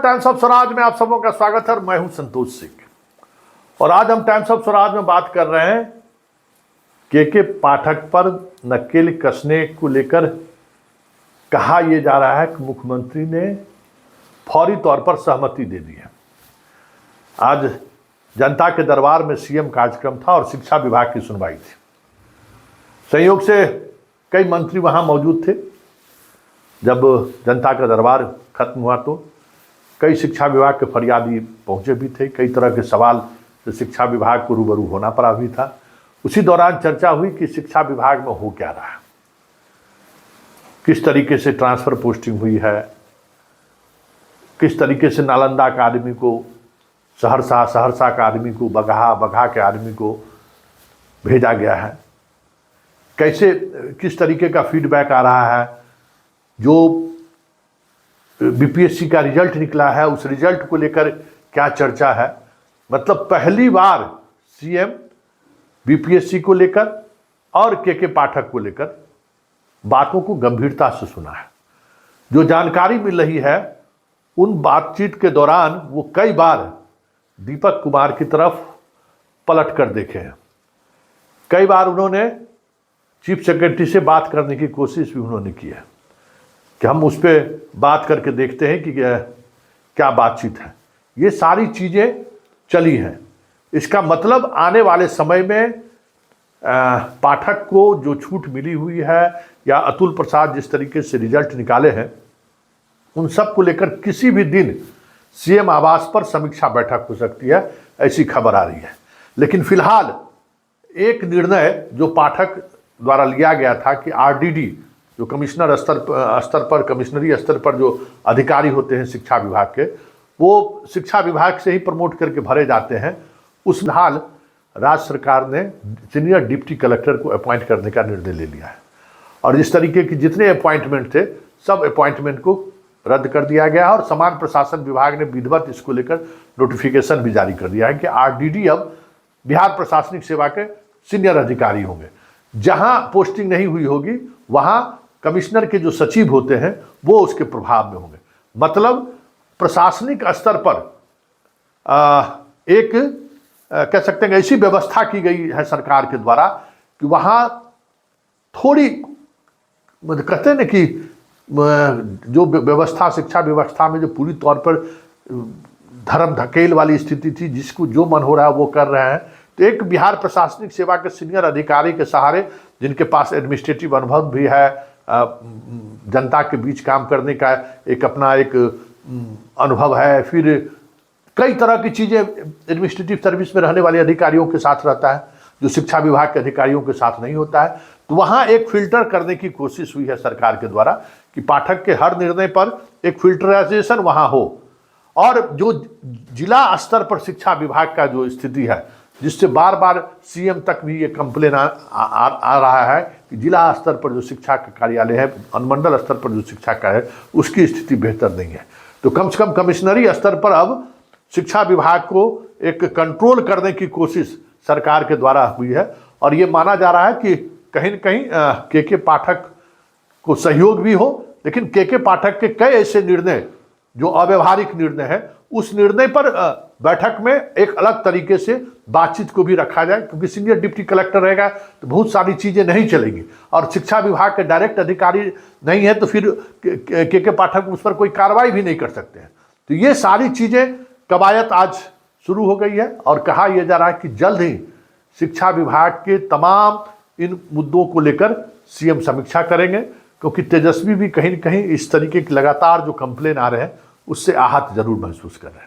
Times of Swaraj में आप सबों का स्वागत है। मैं हूं संतोष सिंह और आज हम टाइम्स ऑफ स्वराज में बात कर रहे हैं के पाठक पर नकेल कसने को लेकर। कहा यह जा रहा है कि मुख्यमंत्री ने फौरी तौर पर सहमति दे दी है। आज जनता के दरबार में सीएम कार्यक्रम था और शिक्षा विभाग की सुनवाई थी। संयोग से कई मंत्री वहां मौजूद थे। जब जनता का दरबार खत्म हुआ तो कई शिक्षा विभाग के फरियादी पहुंचे भी थे। कई तरह के सवाल से शिक्षा विभाग को रूबरू होना पड़ा भी था। उसी दौरान चर्चा हुई कि शिक्षा विभाग में हो क्या रहा है, किस तरीके से ट्रांसफर पोस्टिंग हुई है, किस तरीके से नालंदा का आदमी को सहरसा, सहरसा का आदमी को बगहा, बगहा के आदमी को भेजा गया है, कैसे किस तरीके का फीडबैक आ रहा है। जो बीपीएससी का रिजल्ट निकला है उस रिजल्ट को लेकर क्या चर्चा है। मतलब पहली बार सीएम बीपीएससी को लेकर और के पाठक को लेकर बातों को गंभीरता से सुना है। जो जानकारी मिल रही है उन बातचीत के दौरान वो कई बार दीपक कुमार की तरफ पलट कर देखे हैं। कई बार उन्होंने चीफ सेक्रेटरी से बात करने की कोशिश भी उन्होंने की है कि हम उस पर बात करके देखते हैं कि क्या बातचीत है। ये सारी चीज़ें चली हैं। इसका मतलब आने वाले समय में पाठक को जो छूट मिली हुई है या अतुल प्रसाद जिस तरीके से रिजल्ट निकाले हैं उन सब को लेकर किसी भी दिन सीएम आवास पर समीक्षा बैठक हो सकती है, ऐसी खबर आ रही है। लेकिन फिलहाल एक निर्णय जो पाठक द्वारा लिया गया था कि आरडीडी जो कमिश्नर स्तर पर कमिश्नरी स्तर पर जो अधिकारी होते हैं शिक्षा विभाग के, वो शिक्षा विभाग से ही प्रमोट करके भरे जाते हैं। उस हाल राज्य सरकार ने सीनियर डिप्टी कलेक्टर को अपॉइंट करने का निर्णय ले लिया है और इस तरीके की जितने अपॉइंटमेंट थे सब अपॉइंटमेंट को रद्द कर दिया गया और समान प्रशासन विभाग ने विधिवत इसको लेकर नोटिफिकेशन भी जारी कर दिया है कि आरडीडी अब बिहार प्रशासनिक सेवा के सीनियर अधिकारी होंगे। जहां पोस्टिंग नहीं हुई होगी वहां कमिश्नर के जो सचिव होते हैं वो उसके प्रभाव में होंगे। मतलब प्रशासनिक स्तर पर एक कह सकते हैं ऐसी व्यवस्था की गई है सरकार के द्वारा कि वहाँ थोड़ी कहते हैं ना कि जो व्यवस्था शिक्षा व्यवस्था में जो पूरी तौर पर धर्म धकेल वाली स्थिति थी, जिसको जो मन हो रहा है वो कर रहे हैं, तो एक बिहार प्रशासनिक सेवा के सीनियर अधिकारी के सहारे जिनके पास एडमिनिस्ट्रेटिव अनुभव भी है, जनता के बीच काम करने का एक अपना एक अनुभव है, फिर कई तरह की चीज़ें एडमिनिस्ट्रेटिव सर्विस में रहने वाले अधिकारियों के साथ रहता है जो शिक्षा विभाग के अधिकारियों के साथ नहीं होता है। तो वहाँ एक फिल्टर करने की कोशिश हुई है सरकार के द्वारा कि पाठक के हर निर्णय पर एक फिल्टराइजेशन वहाँ हो। और जो जिला स्तर पर शिक्षा विभाग का जो स्थिति है जिससे बार बार सीएम तक भी ये कंप्लेन आ रहा है कि जिला स्तर पर जो शिक्षा का कार्यालय है, अनुमंडल स्तर पर जो शिक्षा का है, उसकी स्थिति बेहतर नहीं है। तो कम से कम कमिश्नरी स्तर पर अब शिक्षा विभाग को एक कंट्रोल करने की कोशिश सरकार के द्वारा हुई है और ये माना जा रहा है कि कहीं न कहीं के पाठक को सहयोग भी हो। लेकिन के पाठक के कई ऐसे निर्णय जो अव्यवहारिक निर्णय है उस निर्णय पर बैठक में एक अलग तरीके से बातचीत को भी रखा जाए, क्योंकि सीनियर डिप्टी कलेक्टर रहेगा तो बहुत सारी चीज़ें नहीं चलेंगी और शिक्षा विभाग के डायरेक्ट अधिकारी नहीं है तो फिर के पाठक उस पर कोई कार्रवाई भी नहीं कर सकते हैं। तो ये सारी चीज़ें कवायद आज शुरू हो गई है और कहा यह जा रहा है कि जल्द ही शिक्षा विभाग के तमाम इन मुद्दों को लेकर सीएम समीक्षा करेंगे, क्योंकि तेजस्वी भी कहीं न कहीं इस तरीके की लगातार जो कंप्लेन आ रहे हैं उससे आहत जरूर महसूस कर रहे हैं।